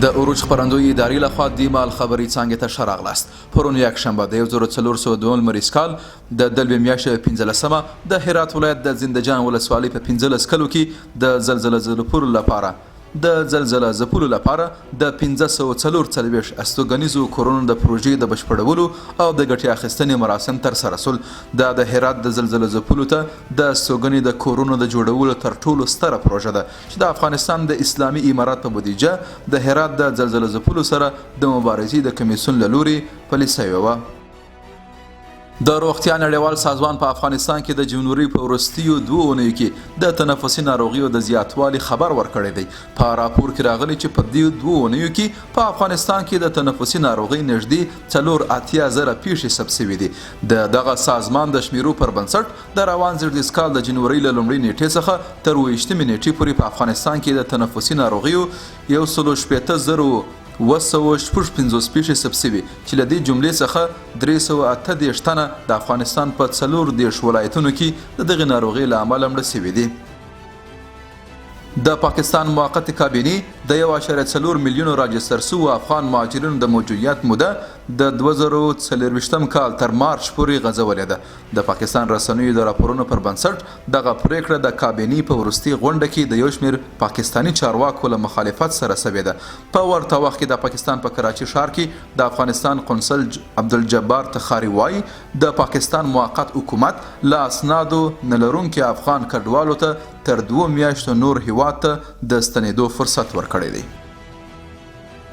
د اوروج خپرندوی ادارې لخوا د مال خبري څانګې ته ښه راغلاست. پرون یکشنبه د 1402 لمریز کال د دلوي میاشتې 15مه د هرات ولایت د زندجان ولسوالۍ په 15 کلو کې د زلزله ځپلو لپاره د 1544 استوګنیزو کورونو د پروژې د بشپړولو او د ګټې اخیستنې مراسم ترسره شول. دا د هرات د زلزله ځپلو ته د استوګنې د کورونو د جوړولو تر ټولو ستره پروژه ده چې د افغانستان د اسلامي امارات په بودیجه د هرات د زلزله ځپلو سره د مبارزې د کمیسیون له لوري پلي شوې وه. د روغتیا نړیوال سازمان په افغانستان کې د جنوري په وروستیو 2 اونیو کې د تنفسي ناروغیو د زیاتوالي خبر ورکړی دی. په راپور کې راغلی چې په دې 2 اونیو کې په افغانستان کې د تنفسي ناروغۍ نږدې 480,000 پیښې ثبت شوي دي. د دغه سازمان د شمیرو پر بنسټ د روان زېږدیز کال د جنوري له لومړۍ نیټې څخه تر 28مې نیټې پورې په افغانستان کې د تنفسي ناروغیو 1,650,250 پیښې ثبت شوي چې له دې جملې څخه 338 تنه د افغانستان په 14 ولایتونو کې د دغې ناروغۍ له امله مړه شوي دي. د پاکستان موقت کابینې د 1.4 میلیونو راجستر شوو افغان مهاجرینو د موجودیت موده د 2024 کال تر مارچ پورې غځولې ده. د پاکستان رسنیو د راپورونو پر بنسټ دغه پریکړه د کابینې په وروستي غونډه کې د یو شمېر پاکستاني چارواکو له مخالفت سره شوې ده. په ورته وخت کې د پاکستان په کراچي ښار کې د افغانستان قونسل عبدالجبار تخاري وایي د پاکستان موقت حکومت له اسنادو نه لرونکو افغان کډوالو ته تر 2 میاشتو نور هیواد ته د ستنېدو فرصت ورکړی دی.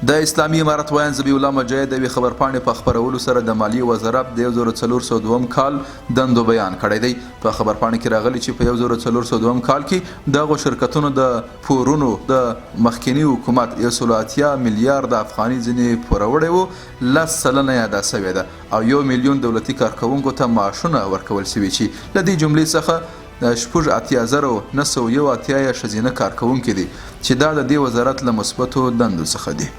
د اسلامي امارت ویاند ذبیح الله مجاهد د یوې خبرپاڼې په خپرولو سره د مالیې وزارت د 1402 کال دندو بیان کړی دی. په خبرپاڼې کې راغلی چې په 1402 کال کې دغو شرکتونو د پورونو د مخکینی حکومت 180 میلیارد افغاني ځینې پوروړی و 10 سلنه یې ادا شوې ده او 1 میلیون دولتي کارکوونکو ته معاشونه ورکول شوي چې له دې جملې څخه 88,981 ښځینه کارکوونکي دي چې دا د دې وزارت له مثبتو دندو څخه دي.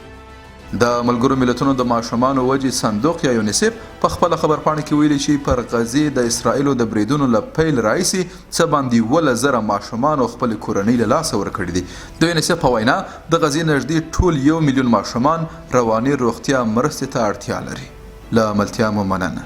د ملګرو ملتونو د ماشومانو وجې صندوق یا یونیسف په خپله خبرپاڼه کې ویلي چې پر غزې د اسرائیلو د بریدونو له پیل راهیسې څه باندې 10,000 ماشومانو خپلې کورنۍ له لاسه ورکړي دي. د یونیسف په وینا د غزې نږدې ټول 1 میلیون ماشومان رواني روغتیا مرستې ته اړتیا لري. له ملتیا مو مننه.